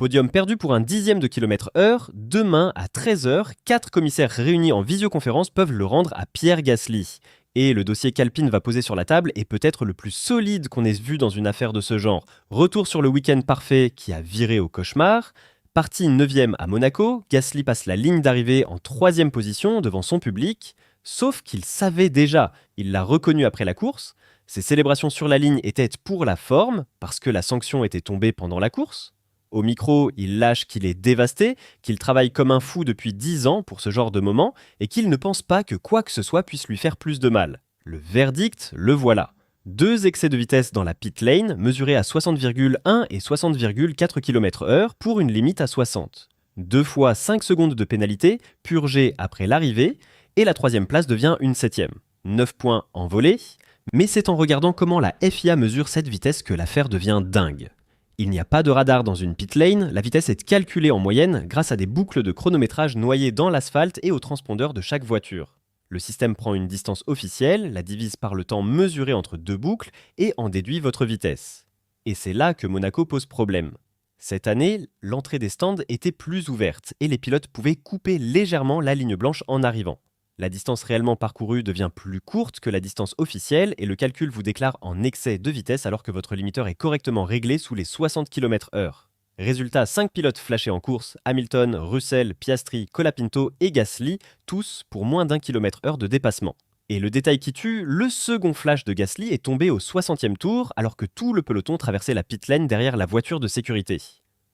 podium perdu pour un dixième de kilomètre heure. Demain, à 13 h, 4 commissaires réunis en visioconférence peuvent le rendre à Pierre Gasly. Et le dossier qu'Alpine va poser sur la table est peut-être le plus solide qu'on ait vu dans une affaire de ce genre. Retour sur le week-end parfait qui a viré au cauchemar. Parti 9e à Monaco, Gasly passe la ligne d'arrivée en 3e position devant son public. Sauf qu'il savait déjà, il l'a reconnu après la course. Ses célébrations sur la ligne étaient pour la forme, parce que la sanction était tombée pendant la course. Au micro, il lâche qu'il est dévasté, qu'il travaille comme un fou depuis 10 ans pour ce genre de moment, et qu'il ne pense pas que quoi que ce soit puisse lui faire plus de mal. Le verdict, le voilà. 2 excès de vitesse dans la pit lane, mesurés à 60,1 et 60,4 km/h pour une limite à 60. 2 fois 5 secondes de pénalité, purgées après l'arrivée, et la 3e place devient une 7e. 9 points en volée, mais c'est en regardant comment la FIA mesure cette vitesse que l'affaire devient dingue. Il n'y a pas de radar dans une pit lane, la vitesse est calculée en moyenne grâce à des boucles de chronométrage noyées dans l'asphalte et au transpondeur de chaque voiture. Le système prend une distance officielle, la divise par le temps mesuré entre 2 boucles et en déduit votre vitesse. Et c'est là que Monaco pose problème. Cette année, l'entrée des stands était plus ouverte et les pilotes pouvaient couper légèrement la ligne blanche en arrivant. La distance réellement parcourue devient plus courte que la distance officielle et le calcul vous déclare en excès de vitesse alors que votre limiteur est correctement réglé sous les 60 km/h. Résultat, 5 pilotes flashés en course, Hamilton, Russell, Piastri, Colapinto et Gasly, tous pour moins d'1 km/h de dépassement. Et le détail qui tue, le second flash de Gasly est tombé au 60e tour alors que tout le peloton traversait la pit lane derrière la voiture de sécurité.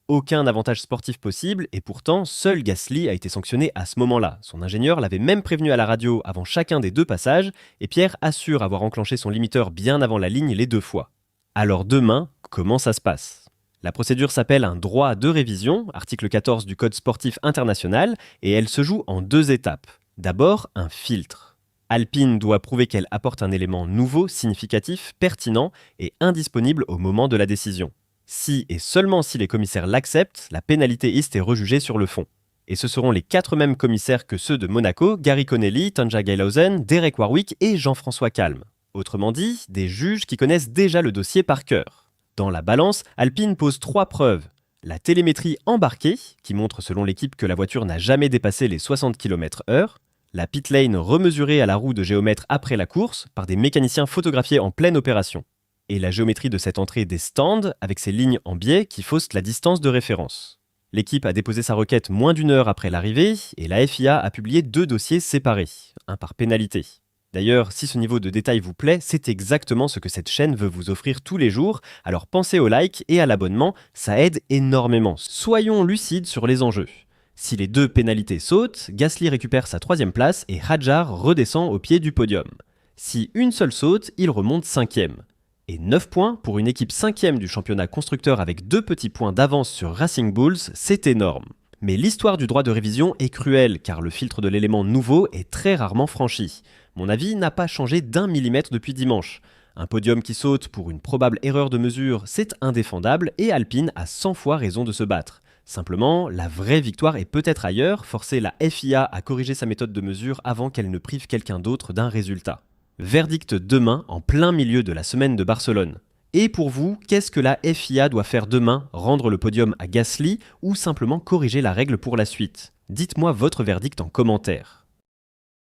Aucun avantage sportif possible et pourtant, seul Gasly a été sanctionné à ce moment-là. Son ingénieur l'avait même prévenu à la radio avant chacun des 2 passages et Pierre assure avoir enclenché son limiteur bien avant la ligne les 2 fois. Alors demain, comment ça se passe ? La procédure s'appelle un droit de révision, article 14 du Code sportif international, et elle se joue en 2 étapes. D'abord, un filtre. Alpine doit prouver qu'elle apporte un élément nouveau, significatif, pertinent et indisponible au moment de la décision. Si et seulement si les commissaires l'acceptent, la pénalité est rejugée sur le fond. Et ce seront les 4 mêmes commissaires que ceux de Monaco, Gary Connelly, Tanja Gailhausen, Derek Warwick et Jean-François Calme. Autrement dit, des juges qui connaissent déjà le dossier par cœur. Dans la balance, Alpine pose 3 preuves. La télémétrie embarquée, qui montre selon l'équipe que la voiture n'a jamais dépassé les 60 km/h. La pit lane remesurée à la roue de géomètre après la course par des mécaniciens photographiés en pleine opération. Et la géométrie de cette entrée des stands avec ses lignes en biais qui faussent la distance de référence. L'équipe a déposé sa requête moins d'1 heure après l'arrivée et la FIA a publié 2 dossiers séparés, un par pénalité. D'ailleurs, si ce niveau de détail vous plaît, c'est exactement ce que cette chaîne veut vous offrir tous les jours, alors pensez au like et à l'abonnement, ça aide énormément. Soyons lucides sur les enjeux. Si les 2 pénalités sautent, Gasly récupère sa 3e place et Hadjar redescend au pied du podium. Si une seule saute, il remonte 5e. Et 9 points pour une équipe 5e du championnat constructeur avec 2 petits points d'avance sur Racing Bulls, c'est énorme. Mais l'histoire du droit de révision est cruelle car le filtre de l'élément nouveau est très rarement franchi. Mon avis n'a pas changé d'1 millimètre depuis dimanche. Un podium qui saute pour une probable erreur de mesure, c'est indéfendable et Alpine a 100 fois raison de se battre. Simplement, la vraie victoire est peut-être ailleurs, forcer la FIA à corriger sa méthode de mesure avant qu'elle ne prive quelqu'un d'autre d'un résultat. Verdict demain, en plein milieu de la semaine de Barcelone. Et pour vous, qu'est-ce que la FIA doit faire demain ? Rendre le podium à Gasly ou simplement corriger la règle pour la suite ? Dites-moi votre verdict en commentaire.